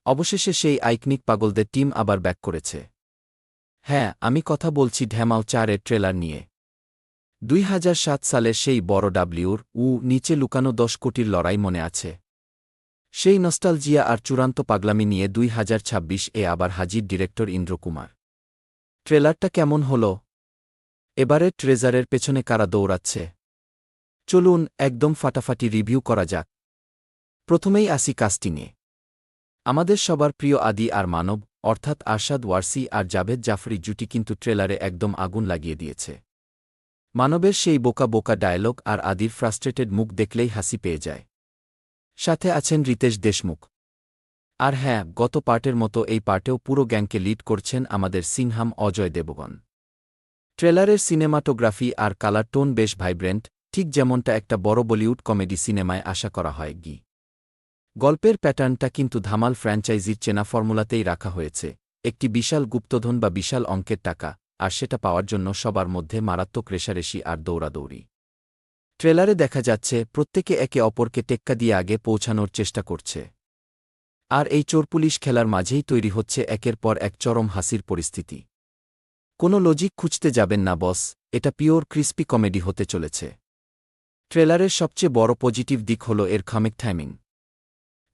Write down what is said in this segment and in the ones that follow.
অবশেষে সেই iconic পাগলদের team আবার ব্যাক করেছে। হ্যাঁ, আমি কথা বলছি ঢ্যামাল 4-এর ট্রেলার নিয়ে। 2007 সালের সেই বড় ডাব্লিউর নিচে লুকানো 10 কোটির লড়াই মনে আছে? সেই নস্টালজিয়া আর চূড়ান্ত পাগলামি নিয়ে 2026-এ আবার হাজির ডিরেক্টর ইন্দ্র কুমার। ট্রেলারটা কেমন হল? এবারের ট্রেজারের পেছনে কারা দৌড়াচ্ছে? চলুন একদম ফাটাফাটি রিভিউ করা যাক। প্রথমেই আসি কাস্টিংয়ে। আমাদের সবার প্রিয় আদি আর মানব, অর্থাৎ আরশাদ ওয়ারসি আর জাভেদ জাফরি জুটি কিন্তু ট্রেলারে একদম আগুন লাগিয়ে দিয়েছে। মানবের সেই বোকা বোকা ডায়ালগ আর আদির ফ্রাস্ট্রেটেড মুখ দেখলেই হাসি পেয়ে যায়। সাথে আছেন রিতেশ দেশমুখ। আর হ্যাঁ, গত পার্টের মতো এই পার্টেও পুরো গ্যাংকে লিড করছেন আমাদের সিংহাম অজয় দেবগন। ট্রেলারের সিনেমাটোগ্রাফি আর কালার টোন বেশ ভাইব্রেন্ট, ঠিক যেমনটা একটা বড় বলিউড কমেডি সিনেমায় আশা করা হয়। গল্পের প্যাটার্নটা কিন্তু ধামাল ফ্র্যাঞ্চাইজির চেনা ফর্মুলাতেই রাখা হয়েছে, একটি বিশাল গুপ্তধন বা বিশাল অঙ্কের টাকা, আর সেটা পাওয়ার জন্য সবার মধ্যে মারাত্মক রেষারেষি আর দৌড়াদৌড়ি। ট্রেলারে দেখা যাচ্ছে প্রত্যেকে একে অপরকে টেক্কা দিয়ে আগে পৌঁছানোর চেষ্টা করছে। আর এই চোরপুলিশ খেলার মাঝেই তৈরি হচ্ছে একের পর এক চরম হাসির পরিস্থিতি। কোনো লজিক খুঁজতে যাবেন না বস, এটা পিওর ক্রিস্পি কমেডি হতে চলেছে। ট্রেলারের সবচেয়ে বড় পজিটিভ দিক হল এর কমিক টাইমিং।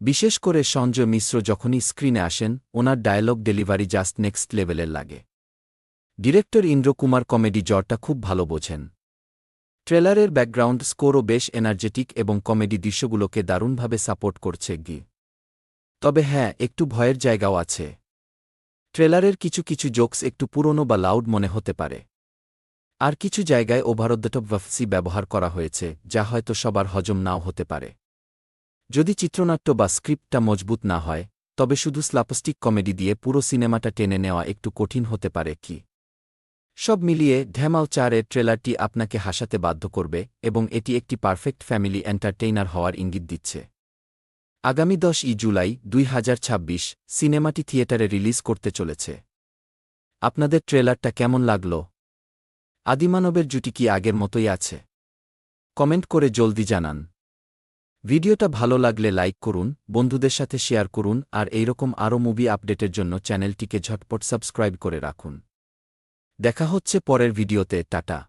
বিশেষ করে সঞ্জয় মিশ্র যখনই স্ক্রিনে আসেন, ওনার ডায়ালগ ডেলিভারি জাস্ট নেক্সট লেভেলের লাগে। ডিরেক্টর ইন্দ্র কুমার কমেডি জ্বরটা খুব ভালো বোঝেন। ট্রেলারের ব্যাকগ্রাউন্ড স্কোরও বেশ এনার্জেটিক এবং কমেডি দৃশ্যগুলোকে দারুণভাবে সাপোর্ট করছে। তবে হ্যাঁ, একটু ভয়ের জায়গাও আছে। ট্রেলারের কিছু কিছু জোকস একটু পুরনো বা লাউড মনে হতে পারে। আর কিছু জায়গায় ওভারদ্য ভাফসি ব্যবহার করা হয়েছে, যা হয়তো সবার হজম নাও হতে পারে। যদি চিত্রনাট্য বা স্ক্রিপ্টটা মজবুত না হয়, তবে শুধু স্লাপস্টিক কমেডি দিয়ে পুরো সিনেমাটা টেনে নেওয়া একটু কঠিন হতে পারে। সব মিলিয়ে ঢ্যামাল 4-এর ট্রেলারটি আপনাকে হাসাতে বাধ্য করবে এবং এটি একটি পারফেক্ট ফ্যামিলি এন্টারটেইনার হওয়ার ইঙ্গিত দিচ্ছে। আগামী 10 জুলাই 2026 সিনেমাটি থিয়েটারে রিলিজ করতে চলেছে। আপনাদের ট্রেলারটা কেমন লাগল? আদিমানবের জুটি কি আগের মতোই আছে? কমেন্ট করে জলদি জানান। ভিডিওটা ভালো লাগলে লাইক করুন, বন্ধুদের সাথে শেয়ার করুন আর এইরকম আরও মুভি আপডেটের জন্য চ্যানেলটিকে ঝটপট সাবস্ক্রাইব করে রাখুন। দেখা হচ্ছে পরের ভিডিওতে। টাটা।